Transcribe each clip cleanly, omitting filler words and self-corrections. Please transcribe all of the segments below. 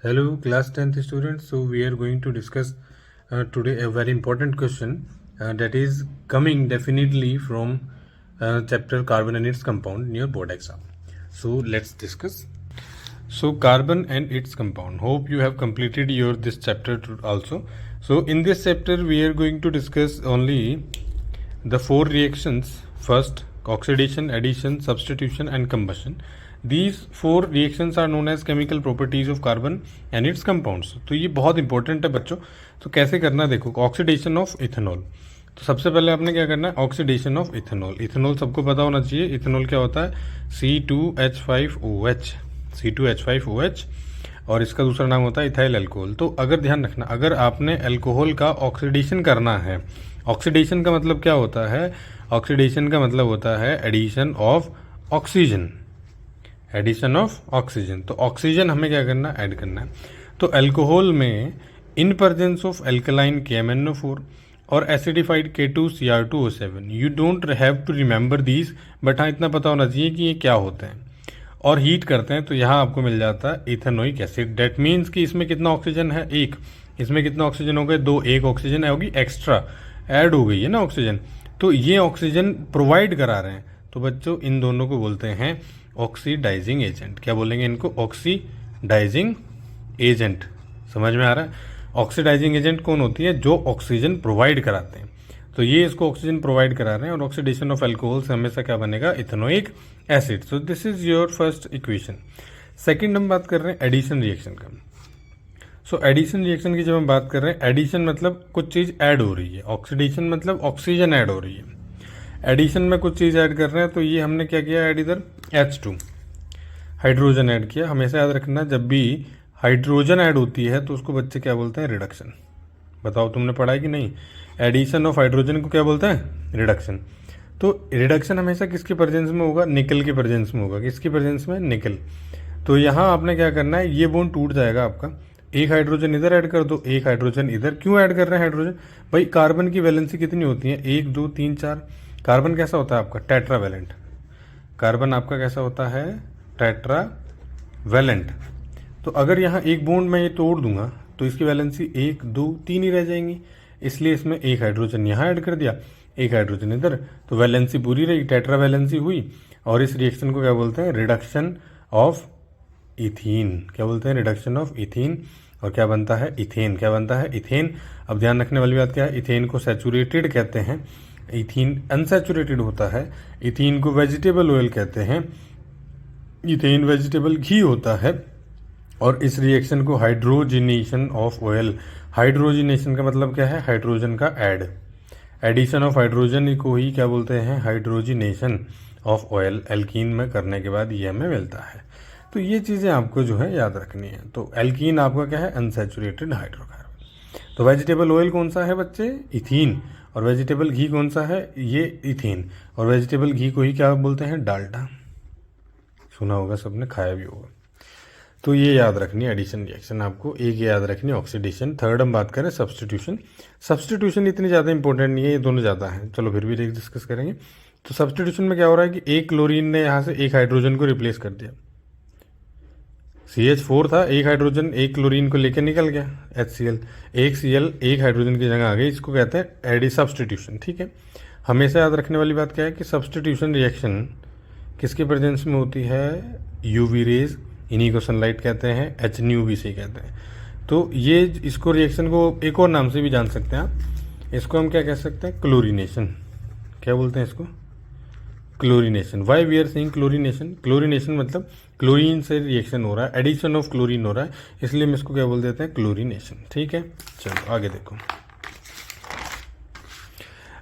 Hello, class 10th students. So we are going to discuss today a very important question that is coming definitely from chapter carbon and its compound in your board exam. So let's discuss. So carbon and its compound. Hope you have completed your this chapter also. So in this chapter we are going to discuss only the four reactions. First, oxidation, addition, substitution and combustion. These four reactions are known as chemical properties of carbon and its compounds. तो ये बहुत important है बच्चों. तो कैसे करना देखो, oxidation of ethanol. तो सबसे पहले आपने क्या करना है, ऑक्सीडेशन ऑफ इथेनॉल. इथेनॉल सबको पता होना चाहिए. इथेनॉल क्या होता है, C2H5OH. C2H5OH और इसका दूसरा नाम होता है इथाइल अल्कोहल. तो अगर ध्यान रखना, अगर आपने अल्कोहल का ऑक्सीडेशन करना है, ऑक्सीडेशन का मतलब क्या होता है, ऑक्सीडेशन का मतलब होता है addition of oxygen. Addition of oxygen. तो ऑक्सीजन हमें क्या करना, ऐड करना है. तो अल्कोहल में इन प्रेजेंस ऑफ एल्कलाइन KMnO4 और acidified K2Cr2O7. You don't have to remember these, but हाँ इतना पता होना चाहिए कि ये क्या होते हैं. और हीट करते हैं तो यहाँ आपको मिल जाता है इथेनोइक एसिड. डेट मीन्स कि इसमें कितना ऑक्सीजन है, एक. इसमें कितना ऑक्सीजन हो गए, दो. एक ऑक्सीजन होगी एक्स्ट्रा, ऐड हो गई है ना ऑक्सीजन. तो ये ऑक्सीजन प्रोवाइड करा रहे हैं. तो बच्चों इन दोनों को बोलते हैं ऑक्सीडाइजिंग एजेंट. क्या बोलेंगे इनको, ऑक्सीडाइजिंग एजेंट. समझ में आ रहा है. ऑक्सीडाइजिंग एजेंट कौन होती है, जो ऑक्सीजन प्रोवाइड कराते हैं. तो ये इसको ऑक्सीजन प्रोवाइड करा रहे हैं. और ऑक्सीडेशन ऑफ अल्कोहल से हमेशा क्या बनेगा, ethanoic acid. So this is your first equation. Second हम बात कर रहे हैं एडिशन रिएक्शन का. सो एडिशन रिएक्शन की जब हम बात कर रहे हैं, एडिशन मतलब कुछ चीज ऐड हो रही है, ऑक्सीडेशन मतलब ऑक्सीजन ऐड हो रही है. एडिशन में कुछ चीज ऐड कर रहे हैं. तो ये हमने क्या किया, ऐड इधर H2 हाइड्रोजन ऐड किया. हमेशा याद रखना, जब भी हाइड्रोजन ऐड होती है तो उसको बच्चे क्या बोलते हैं, रिडक्शन. बताओ तुमने पढ़ा है कि नहीं. एडिशन ऑफ हाइड्रोजन को क्या बोलते हैं, रिडक्शन. तो रिडक्शन हमेशा किसके प्रेजेंस में होगा, निकल के प्रेजेंस में होगा. किसके प्रेजेंस में, निकल. तो यहाँ आपने क्या करना है, ये बॉन्ड टूट जाएगा आपका. एक हाइड्रोजन इधर ऐड कर दो, एक हाइड्रोजन इधर. क्यों ऐड कर रहे हैं हाइड्रोजन, भाई कार्बन की वैलेंसी कितनी होती है, 1 2 3 4. कार्बन कैसा होता है आपका, टेट्रावैलेंट. कार्बन आपका कैसा होता है, टेट्रावैलेंट. तो अगर यहाँ एक बॉन्ड मैं ये तोड़ दूंगा तो इसकी वैलेंसी 1 2 3 ही रह जाएंगी. इसलिए इसमें एक हाइड्रोजन यहाँ ऐड कर दिया, एक हाइड्रोजन इधर. तो वैलेंसी पूरी रही, टेट्रा वैलेंसी हुई. और इस रिएक्शन को क्या बोलते हैं, रिडक्शन ऑफ इथीन. क्या बोलते हैं, रिडक्शन ऑफ इथीन. और क्या बनता है, इथेन. क्या बनता है, इथेन. अब ध्यान रखने वाली बात क्या है, इथेन को सैचुरेटेड कहते हैं, इथीन अनसैचुरेटेड होता है. इथीन को वेजिटेबल ऑयल कहते हैं, इथेन वेजिटेबल घी होता है. और इस रिएक्शन को हाइड्रोजिनेशन ऑफ ऑयल. हाइड्रोजिनेशन का मतलब क्या है, हाइड्रोजन का ऐड. एडिशन ऑफ हाइड्रोजन को ही क्या बोलते हैं, हाइड्रोजिनेशन ऑफ ऑयल. एल्कीन में करने के बाद ये हमें मिलता है. तो ये चीज़ें आपको जो है याद रखनी है. तो एल्कीन आपका क्या है, अनसैचुरेटेड हाइड्रोकार्बन. तो वेजिटेबल ऑयल कौन सा है बच्चे, इथीन. और वेजिटेबल घी कौन सा है, ये इथीन. और वेजिटेबल घी को ही क्या बोलते हैं, डाल्डा. सुना होगा सबने, खाया भी होगा. तो ये याद रखनी है एडिशन रिएक्शन आपको. एक ये याद रखनी है ऑक्सीडेशन. थर्ड हम बात करें सब्सटीट्यूशन. सब्सटीट्यूशन इतनी ज़्यादा इंपॉर्टेंट नहीं है, ये दोनों ज़्यादा हैं. चलो फिर भी डिस्कस करेंगे. तो सब्सटीट्यूशन में क्या हो रहा है कि एक क्लोरीन ने यहाँ से एक हाइड्रोजन को रिप्लेस कर दिया. CH4 था, एक हाइड्रोजन एक क्लोरीन को लेकर निकल गया, HCl. एक Cl एक हाइड्रोजन की जगह आ गई. इसको कहते हैं एडी सब्सटीट्यूशन. ठीक है. हमेशा याद रखने वाली बात क्या है कि सब्सटीट्यूशन रिएक्शन किसके प्रेजेंस में होती है, यूवी रेज. इन्हीं को सनलाइट कहते हैं, HNU भी से कहते हैं. तो ये इसको रिएक्शन को एक और नाम से भी जान सकते हैं आप. इसको हम क्या कह सकते हैं, क्लोरीनेशन. क्या बोलते हैं इसको, chlorination. Why we are saying chlorination. Chlorination मतलब क्लोरीन से रिएक्शन हो रहा है, एडिशन ऑफ क्लोरीन हो रहा है, इसलिए हम इसको क्या बोल देते हैं, क्लोरीनेशन. ठीक है. चलो आगे देखो.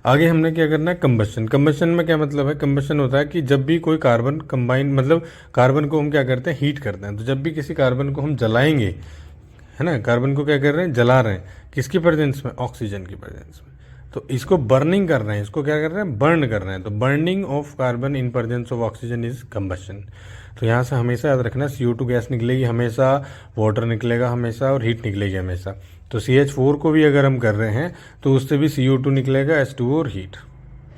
आगे हमने क्या करना है, कंबशन. कंबशन में क्या मतलब है, कंबशन होता है कि जब भी कोई कार्बन कंबाइन, मतलब कार्बन को हम क्या करते हैं, हीट करते हैं. तो जब भी किसी कार्बन को हम जलाएंगे, है ना, कार्बन को क्या कर रहे हैं, जला रहे हैं. किसकी प्रेजेंस में, ऑक्सीजन की प्रेजेंस में. तो इसको बर्निंग कर रहे हैं, इसको क्या कर रहे हैं, बर्न कर रहे हैं. तो burning of carbon in presence of oxygen is combustion. तो यहाँ से हमेशा याद रखना, CO2 गैस निकलेगी हमेशा, वाटर निकलेगा हमेशा, और हीट निकलेगी हमेशा. तो CH4 को भी अगर हम कर रहे हैं तो उससे भी CO2 निकलेगा, H2O और हीट.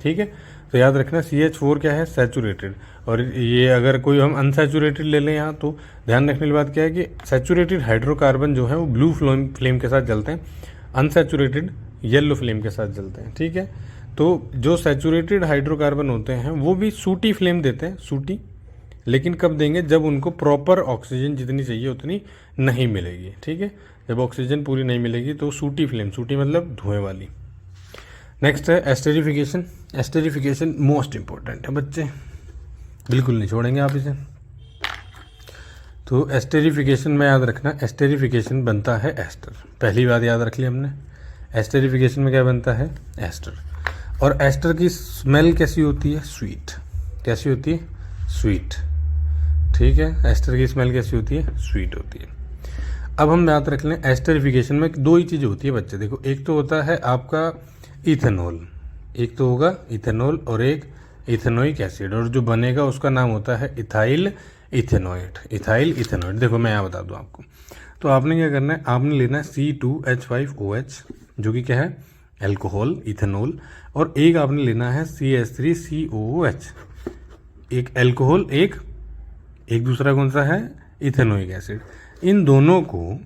ठीक है. तो याद रखना CH4 क्या है, सैचुरेटेड। और ये अगर कोई हम अनसैचुरेटेड ले लें यहाँ, तो ध्यान रखने की बात क्या है कि सैचुरेटेड हाइड्रोकार्बन जो है वो ब्लू फ्लेम के साथ जलते हैं, अनसैचुरेटेड येलो फ्लेम के साथ जलते हैं, ठीक है। तो जो सैचुरेटेड हाइड्रोकार्बन होते हैं वो भी सूटी फ्लेम देते हैं, सूटी, लेकिन कब देंगे, जब उनको प्रॉपर ऑक्सीजन जितनी चाहिए उतनी नहीं मिलेगी, ठीक है। जब ऑक्सीजन पूरी नहीं मिलेगी तो सूटी फ्लेम, सूटी मतलब धुएं वाली। नेक्स्ट है एस्टेरिफिकेशन। एस्टेरिफिकेशन मोस्ट इंपॉर्टेंट है बच्चे, बिल्कुल नहीं छोड़ेंगे आप इसे। तो एस्टेरिफिकेशन में याद रखना, एस्टेरिफिकेशन बनता है एस्टर। पहली बात याद रख ली हमने, एस्टेरिफिकेशन में क्या बनता है, एस्टर। और एस्टर की स्मेल कैसी होती है, स्वीट। कैसी होती है, स्वीट, ठीक है। एस्टर की स्मेल कैसी होती है, स्वीट होती है। अब हम याद रख लें एस्टेरिफिकेशन में दो ही चीज़ें होती है बच्चे, देखो, एक तो होता है आपका इथेनॉल, एक तो होगा इथेनॉल और एक इथेनोइक एसिड, और जो बनेगा उसका नाम होता है इथाइल इथेनॉइड। इथाइल इथेनॉइड, देखो मैं यहाँ बता दूँ आपको। तो आपने क्या करना है, आपने लेना है C2H5OH जो कि क्या है, एल्कोहल, इथेनॉल, और एक आपने लेना है CH3COOH, एक एल्कोहल, एक दूसरा कौन सा है, इथेनोइक एसिड। इन दोनों को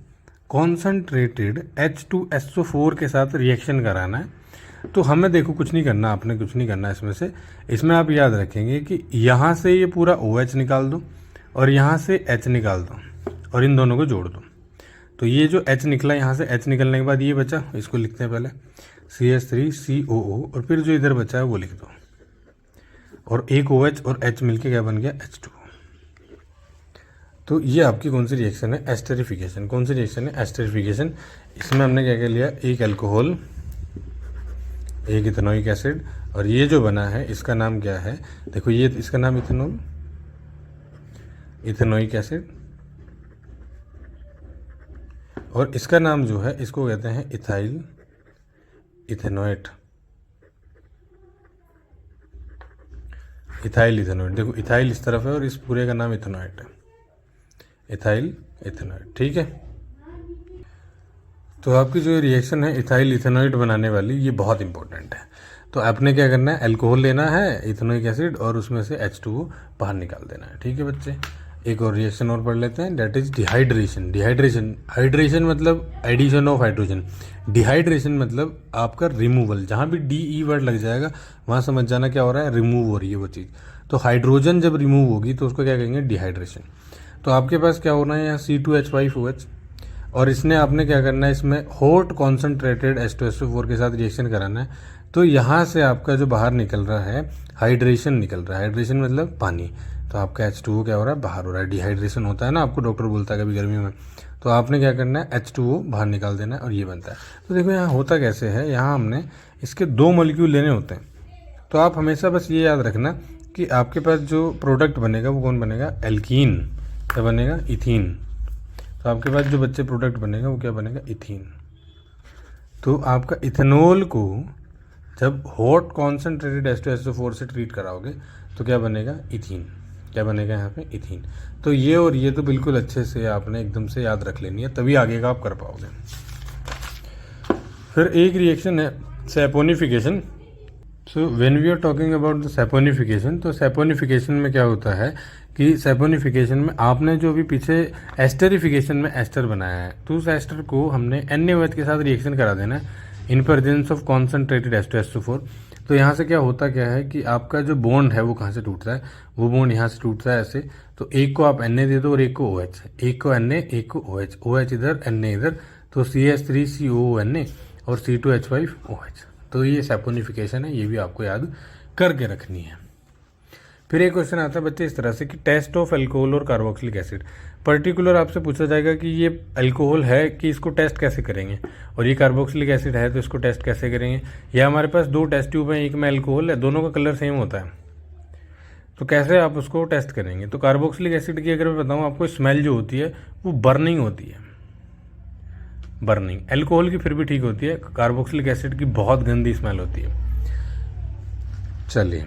कॉन्सनट्रेटेड H2SO4 के साथ रिएक्शन कराना है। तो हमें देखो कुछ नहीं करना, आपने कुछ नहीं करना इसमें से। इसमें आप याद रखेंगे कि यहाँ से ये पूरा OH निकाल दो और यहाँ से H निकाल दो और इन दोनों को जोड़ दो। तो ये जो H निकला, यहाँ से H निकलने के बाद ये बचा, इसको लिखते हैं पहले CH3COO, और फिर जो इधर बचा है वो लिख दो, और एक OH और H मिलके क्या बन गया, H2। तो ये आपकी कौन सी रिएक्शन है, एस्टेरिफिकेशन। कौन सी रिएक्शन है, एस्टेरिफिकेशन। इसमें हमने क्या क्या लिया, एक एल्कोहल, एक इथेनोइक एसिड, और ये जो बना है इसका नाम क्या है, देखो ये इसका नाम इथेनॉल, इथेनोइक एसिड, और इसका नाम जो है इसको कहते हैं इथाइल इथेनोएट, इथाइल इथेनोएट। देखो इथाइल इस तरफ है और इस पूरे का नाम इथेनोएट है, इथाइल इथेनोएट, ठीक है। तो आपकी जो रिएक्शन है इथाइल इथेनोएट बनाने वाली, ये बहुत इंपॉर्टेंट है। तो आपने क्या करना है, एल्कोहल लेना है, इथेनोइक एसिड, और उसमें से H2O बाहर निकाल देना है, ठीक है बच्चे। एक और रिएक्शन और पढ़ लेते हैं, that is dehydration. Dehydration, hydration मतलब एडिशन ऑफ हाइड्रोजन, डिहाइड्रेशन मतलब आपका रिमूवल। जहाँ भी DE वर्ड लग जाएगा वहाँ समझ जाना क्या हो रहा है, रिमूव हो रही है वो चीज़। तो हाइड्रोजन जब रिमूव होगी तो उसको क्या कहेंगे, डिहाइड्रेशन। तो आपके पास क्या होना है यहाँ, C2H5OH, और इसने आपने क्या करना है, इसमें हॉट कॉन्सनट्रेटेड H2SO4 के साथ रिएक्शन कराना है। तो यहाँ से आपका जो बाहर निकल रहा है, हाइड्रेशन निकल रहा है। हाइड्रेशन मतलब पानी। तो आपका H2O क्या हो रहा है, बाहर हो रहा है। डिहाइड्रेशन होता है ना, आपको डॉक्टर बोलता है कभी गर्मियों में। तो आपने क्या करना है, H2O बाहर निकाल देना है, और ये बनता है। तो देखो यहाँ होता कैसे है, यहाँ हमने इसके 2 मॉलिक्यूल लेने होते हैं। तो आप हमेशा बस ये याद रखना कि आपके पास जो प्रोडक्ट बनेगा वो कौन बनेगा, एल्कीन। क्या बनेगा, इथीन। तो आपके पास जो बच्चे प्रोडक्ट बनेगा वो क्या बनेगा, इथीन। तो आपका इथेनॉल को जब हॉट कॉन्सनट्रेटेड H2SO4 से ट्रीट कराओगे तो क्या बनेगा, इथीन। क्या बनेगा यहाँ पे, इथीन। तो ये और ये तो बिल्कुल अच्छे से आपने एकदम से याद रख लेनी है, तभी आगे का आप कर पाओगे। फिर एक रिएक्शन है saponification. So when we are talking about the saponification, तो सैपोनिफिकेशन में क्या होता है कि सैपोनिफिकेशन में आपने जो भी पीछे एस्टेरिफिकेशन में एस्टर बनाया है, तो उस एस्टर को हमने NaOH के साथ रिएक्शन करा देना है इन प्रेजेंस ऑफ कॉन्सनट्रेटेड H2SO4। तो यहाँ से क्या होता क्या है कि आपका जो बॉन्ड है वो कहाँ से टूटता है, वो बॉन्ड यहाँ से टूटता है ऐसे। तो एक को आप Na दे दो और एक को OH, एक को Na एक को OH, OH इधर Na इधर, तो CH3COONA और C2H5OH। तो ये सैपोनिफिकेशन है, ये भी आपको याद करके रखनी है। फिर एक क्वेश्चन आता है बच्चे इस तरह से कि टेस्ट ऑफ अल्कोहल और कार्बोक्सिलिक एसिड। पर्टिकुलर आपसे पूछा जाएगा कि ये अल्कोहल है कि इसको टेस्ट कैसे करेंगे, और ये कार्बोक्सिलिक एसिड है तो इसको टेस्ट कैसे करेंगे। या हमारे पास 2 टेस्ट ट्यूब हैं, एक में अल्कोहल है, दोनों का कलर सेम होता है, तो कैसे आप उसको टेस्ट करेंगे। तो कार्बोक्सिलिक एसिड की अगर मैं बताऊँ आपको, स्मेल जो होती है वो बर्निंग होती है, बर्निंग। अल्कोहल की फिर भी ठीक होती है, कार्बोक्सिलिक एसिड की बहुत गंदी स्मेल होती है। चलिए,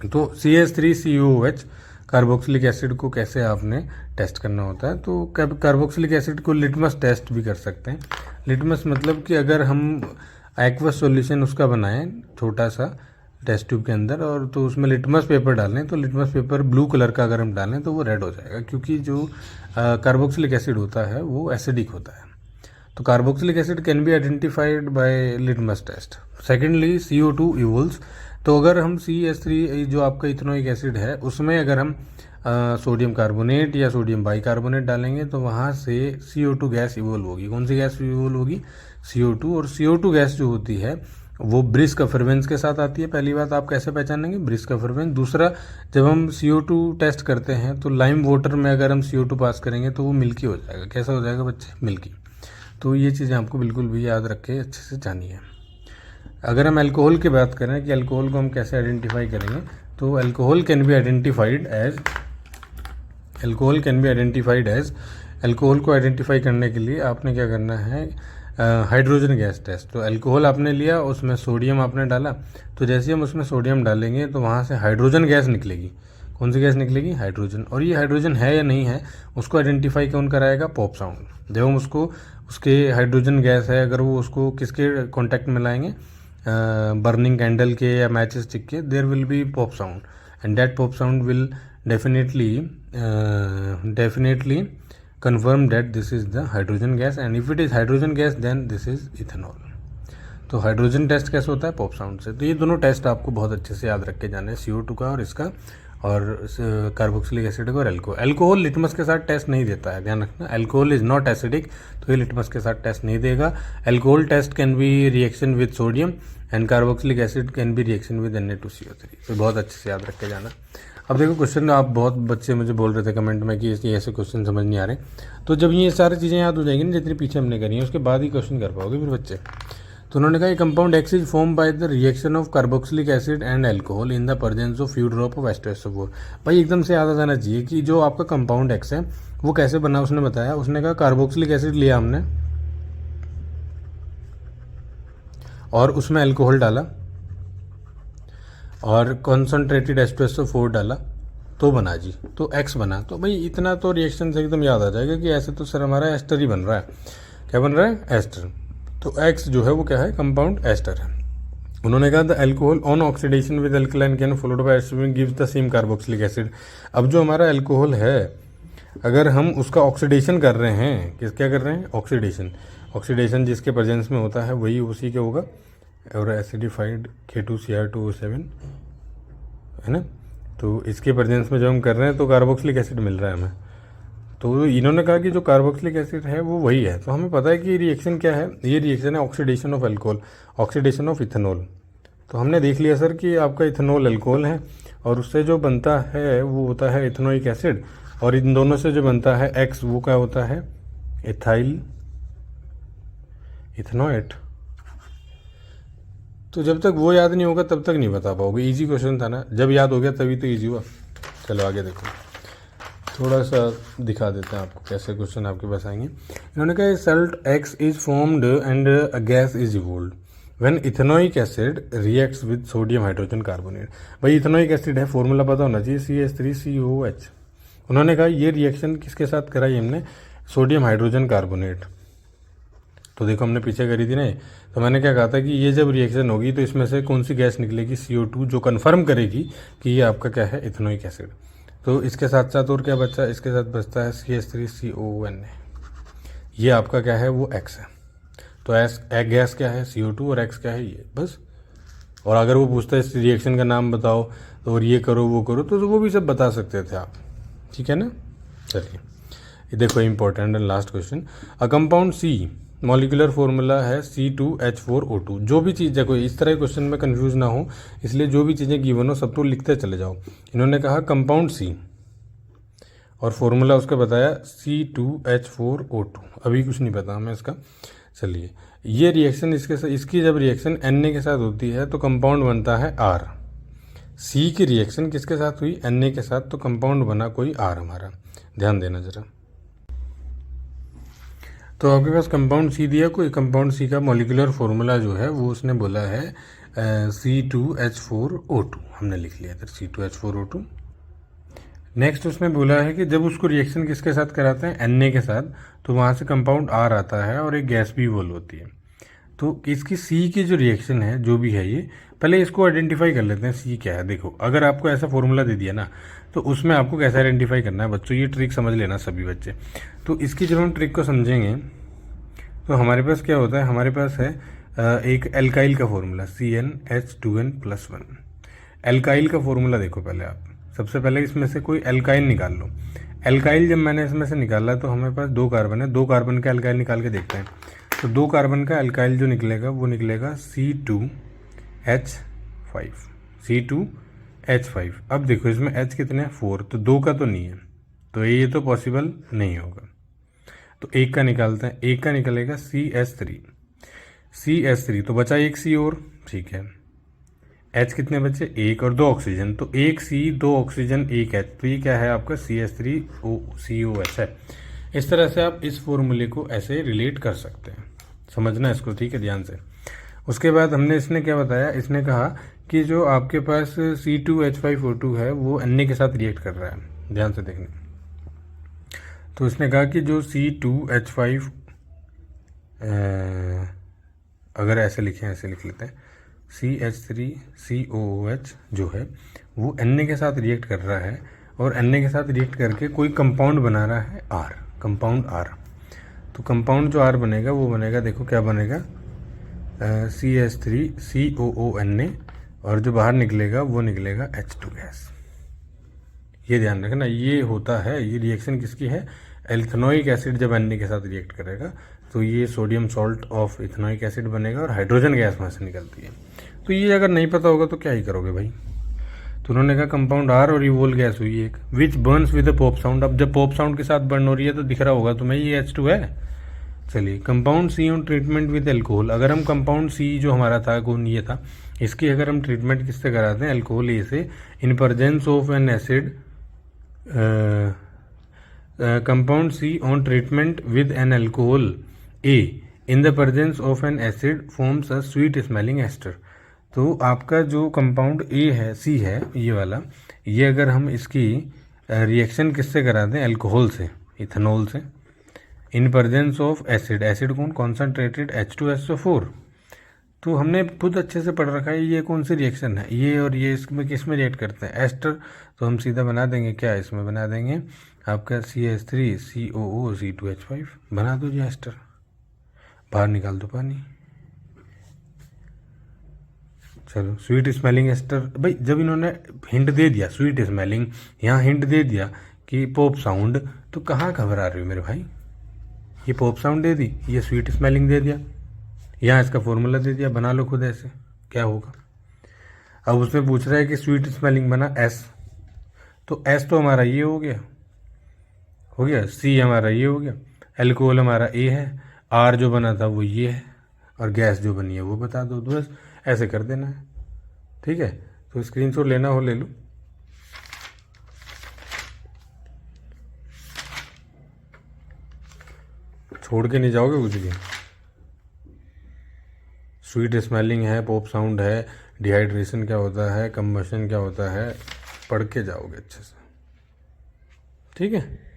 तो CH3COOH कार्बोक्सिलिक एसिड को कैसे आपने टेस्ट करना होता है। तो कार्बोक्सिलिक एसिड को लिटमस टेस्ट भी कर सकते हैं। लिटमस मतलब कि अगर हम एक्वस सॉल्यूशन उसका बनाएं छोटा सा, टेस्ट ट्यूब के अंदर, और तो उसमें लिटमस पेपर डालें, तो लिटमस पेपर ब्लू कलर का अगर हम डालें तो वो रेड हो जाएगा, क्योंकि जो कार्बोक्सिलिक एसिड होता है वो एसिडिक होता है। तो carboxylic acid can be identified by litmus test. Secondly CO2 evolves. तो अगर हम CH3 जो आपका इथेनोइक एसिड है उसमें अगर हम सोडियम कार्बोनेट या सोडियम बाइकार्बोनेट डालेंगे तो वहाँ से CO2 गैस इवोल्व होगी। कौन सी गैस इवोल्व होगी? CO2। और CO2 गैस जो होती है वो ब्रिस्क अफरवेंस के साथ आती है। पहली बात आप कैसे पहचानेंगे? ब्रिस्क अफरवेंस। दूसरा, जब हम CO2 टेस्ट करते हैं तो लाइम वाटर में अगर हम CO2 पास करेंगे तो वो मिल्की हो जाएगा। कैसा हो जाएगा बच्चे? मिल्की। तो ये चीज़ें आपको बिल्कुल भी याद रख के अच्छे से जानिए। अगर हम अल्कोहल की बात करें कि अल्कोहल को हम कैसे आइडेंटिफाई करेंगे, तो alcohol can be identified as alcohol को आइडेंटिफाई करने के लिए आपने क्या करना है? Hydrogen gas test. तो अल्कोहल आपने लिया, उसमें सोडियम आपने डाला, तो जैसे हम उसमें सोडियम डालेंगे तो वहाँ से हाइड्रोजन गैस निकलेगी। कौन सी गैस निकलेगी? हाइड्रोजन। और ये हाइड्रोजन है या नहीं है उसको आइडेंटिफाई कौन कराएगा? Pop sound. जब हम उसको उसके हाइड्रोजन गैस है अगर वो उसको किसके कांटेक्ट में लाएंगे? बर्निंग कैंडल के या मैच स्टिक के, there will be pop sound, and that pop sound will definitely confirm that this is the hydrogen gas, and if it is hydrogen gas then this is ethanol। तो hydrogen test कैसे होता है? Pop sound से। तो ये दोनों test आपको बहुत अच्छे से याद रख के जाने हैं, CO2 का और इसका, और कार्बोक्सिलिक एसिड का और अल्कोहल लिटमस के साथ टेस्ट नहीं देता है, ध्यान रखना। अल्कोहल इज नॉट एसिडिक, तो ये लिटमस के साथ टेस्ट नहीं देगा। Alcohol test can be reaction with sodium and carboxylic acid can be reaction with Na2CO3। तो बहुत अच्छे से याद रख के जाना। अब देखो क्वेश्चन, आप बहुत बच्चे मुझे बोल रहे थे कमेंट में कि ऐसे क्वेश्चन समझ नहीं आ रहे, तो जब ये सारी चीज़ें याद हो जाएंगी ना जितनी पीछे हमने करी है, उसके बाद ही क्वेश्चन कर पाओगे फिर बच्चे। तो उन्होंने कहा compound X is form by the reaction of carboxylic acid and alcohol in the presence of few drop of H2SO4। भाई एकदम से याद आ जाना चाहिए कि जो आपका कंपाउंड X है वो कैसे बना। उसने बताया, उसने कहा कार्बोक्सिलिक एसिड लिया हमने और उसमें अल्कोहल डाला और कॉन्सनट्रेटेड H2SO4 डाला तो बना जी, तो X बना। तो भाई इतना तो रिएक्शन से एकदम याद आ जाएगा कि ऐसे तो सर हमारा एस्टर ही बन रहा है। क्या बन रहा है? एस्टर। तो X जो है वो क्या है? कंपाउंड एस्टर है। उन्होंने कहा the alcohol on oxidation with alkaline can followed by acid gives the same carboxylic acid. अब जो हमारा अल्कोहल है अगर हम उसका ऑक्सीडेशन कर रहे हैं, क्या कर रहे हैं? ऑक्सीडेशन जिसके प्रेजेंस में होता है वही उसी के होगा, और एसिडिफाइड K2Cr2O7 है ना। तो इसके प्रेजेंस में जब हम कर रहे हैं तो कार्बोक्सिलिक एसिड मिल रहा है हमें। तो इन्होंने कहा कि जो कार्बोक्सिलिक एसिड है वो वही है। तो हमें पता है कि रिएक्शन क्या है? ये रिएक्शन है oxidation of alcohol, oxidation of ethanol. तो हमने देख लिया सर कि आपका इथेनॉल अल्कोहल है और उससे जो बनता है वो होता है इथेनोइक एसिड, और इन दोनों से जो बनता है X वो क्या होता है? Ethyl ethanoate. तो जब तक वो याद नहीं होगा तब तक नहीं बता पाओगे। इजी क्वेश्चन था ना, जब याद हो गया तभी तो इजी हुआ। चलो आगे देखो, थोड़ा सा दिखा देते हैं आपको कैसे क्वेश्चन आपके पास आएंगे। इन्होंने कहा salt X is formed and a gas is evolved when ethanoic acid reacts with sodium hydrogen carbonate. भाई इथेनोइक एसिड है, फॉर्मूला पता होना चाहिए, CH3COOH। उन्होंने कहा ये रिएक्शन किसके साथ कराई हमने? Sodium hydrogen carbonate. तो देखो हमने पीछे करी थी ना, तो मैंने क्या कहा था कि ये जब रिएक्शन होगी तो इसमें से कौन सी गैस निकलेगी? CO2, जो कन्फर्म करेगी कि ये आपका क्या है? Ethanoic acid. तो इसके साथ साथ और क्या बचा? इसके साथ बचता है CH3COONA। ये आपका क्या है? वो X है। तो गैस क्या है? CO2, और X क्या है? ये, बस। और अगर वो पूछता है इस रिएक्शन का नाम बताओ तो और ये करो वो करो तो वो भी सब बता सकते थे आप, ठीक है ना। चलिए ये देखो important and last question. A compound C molecular formula है C2H4O2। जो भी चीज़ है, कोई इस तरह क्वेश्चन में कंफ्यूज ना हो, इसलिए जो भी चीज़ें गिवन हो सब तो लिखते चले जाओ। इन्होंने कहा कंपाउंड C और फॉर्मूला उसका बताया C2H4O2। अभी कुछ नहीं पता हमें इसका। चलिए ये रिएक्शन इसकी जब रिएक्शन Na के साथ होती है तो कंपाउंड बनता है R। C की रिएक्शन किसके साथ हुई? Na के साथ, तो कंपाउंड बना कोई R हमारा। ध्यान देना जरा। तो आपके पास कंपाउंड C दिया, कोई कंपाउंड C का मॉलिकुलर फॉर्मूला जो है वो उसने बोला है C2H4O2। हमने लिख लिया था C2H4O2। नेक्स्ट उसने बोला है कि जब उसको रिएक्शन किसके साथ कराते हैं? Na के साथ, तो वहाँ से कंपाउंड R आता है और एक गैस भी इवॉल्व होती है। तो इसकी सी की जो रिएक्शन है जो भी है ये, पहले इसको आइडेंटिफाई कर लेते हैं सी क्या है। देखो अगर आपको ऐसा फॉर्मूला दे दिया ना तो उसमें आपको कैसे आइडेंटिफाई करना है बच्चों, ये ट्रिक समझ लेना सभी बच्चे। तो इसकी जब हम ट्रिक को समझेंगे तो हमारे पास क्या होता है, हमारे पास है एक एल्काइल का फॉर्मूला CnH2n+1। एल्काइल का फॉर्मूला देखो पहले आप, सबसे पहले इसमें से कोई एल्काइल निकाल लो। एल्काइल जब मैंने इसमें से निकाला तो हमारे पास 2 कार्बन है, 2 कार्बन का एल्काइल निकाल के देखते हैं। तो 2 कार्बन का एल्काइल जो निकलेगा वो निकलेगा C2H5। अब देखो इसमें H कितने हैं 4, तो 2 का तो नहीं है, तो ये तो पॉसिबल नहीं होगा। तो एक का निकालते हैं, एक का निकलेगा CH3 तो बचा एक C और, ठीक है। H कितने बचे, 1 और 2 ऑक्सीजन, तो 1 C 2 ऑक्सीजन 1 H, तो ये क्या है आपका CH3COH है। इस तरह से आप इस फॉर्मूले को ऐसे रिलेट कर सकते हैं, समझना इसको, ठीक है, ध्यान से। उसके बाद हमने इसने क्या बताया, इसने कहा कि जो आपके पास C2H5O2 है वो Na के साथ रिएक्ट कर रहा है, ध्यान से देखना। तो इसने कहा कि जो C2H5 अगर ऐसे लिखें, ऐसे लिख लेते हैं, CH3COOH जो है वो Na के साथ रिएक्ट कर रहा है और Na के साथ रिएक्ट करके कोई कंपाउंड बना रहा है R, कंपाउंड R। तो कंपाउंड जो R बनेगा वो बनेगा, देखो क्या बनेगा, CH3COONA, और जो बाहर निकलेगा वो निकलेगा H2 गैस। ये ध्यान रखना, ये होता है, ये रिएक्शन किसकी है, एल्थेनोइक एसिड जब Na के साथ रिएक्ट करेगा तो ये sodium salt of ethanoic acid बनेगा और हाइड्रोजन गैस वहाँ से निकलती है। तो ये अगर नहीं पता होगा तो क्या ही करोगे भाई। तो उन्होंने कहा कंपाउंड R और इवोल गैस हुई एक, which burns with a pop sound. अब जब पॉप साउंड के साथ बर्न हो रही है तो दिख रहा होगा तुम्हें ये H2 है। चलिए, compound C on treatment with alcohol. अगर हम कंपाउंड C जो हमारा था, कौन ये था, इसकी अगर हम ट्रीटमेंट किससे कराते हैं, एल्कोहल A से, in presence of an acid, compound C on treatment with an alcohol A in the presence of an acid forms a sweet smelling ester. तो आपका जो कंपाउंड A है, C है ये वाला, ये अगर हम इसकी रिएक्शन किससे कराते हैं, एल्कोहल से, इथेनॉल से, in presence of acid, acid कौन, कॉन्सनट्रेटेड H2SO4। तो हमने खुद अच्छे से पढ़ रखा है ये कौन सी रिएक्शन है, ये और ये इसमें किस में रिएक्ट करते हैं, एस्टर। तो हम सीधा बना देंगे क्या, इसमें बना देंगे आपका CH3COO, C2H5 बना दो जी एस्टर, बाहर निकाल दो पानी। चलो, स्वीट स्मेलिंग एस्टर। भाई जब इन्होंने हिंट दे दिया स्वीट स्मेलिंग, यहाँ हिंट दे दिया कि पॉप साउंड, तो कहाँ घबरा रहे हो मेरे भाई, ये पॉप साउंड दे दी, ये स्वीट स्मेलिंग दे दिया, यहाँ इसका फॉर्मूला दे दिया, बना लो खुद ऐसे, क्या होगा। अब उसमें पूछ रहा है कि स्वीट स्मेलिंग बना S, तो S तो हमारा ये हो गया, C हमारा ये हो गया, एल्कोहल हमारा A है, R जो बना था वो ये है, और गैस जो बनी है वो बता दो, बस ऐसे कर देना है, ठीक है। तो स्क्रीनशॉट लेना हो ले लो। छोड़ के नहीं जाओगे कुछ भी। स्वीट स्मेलिंग है, पॉप साउंड है, डिहाइड्रेशन क्या होता है, कंबशन क्या होता है, पढ़ के जाओगे अच्छे से, ठीक है।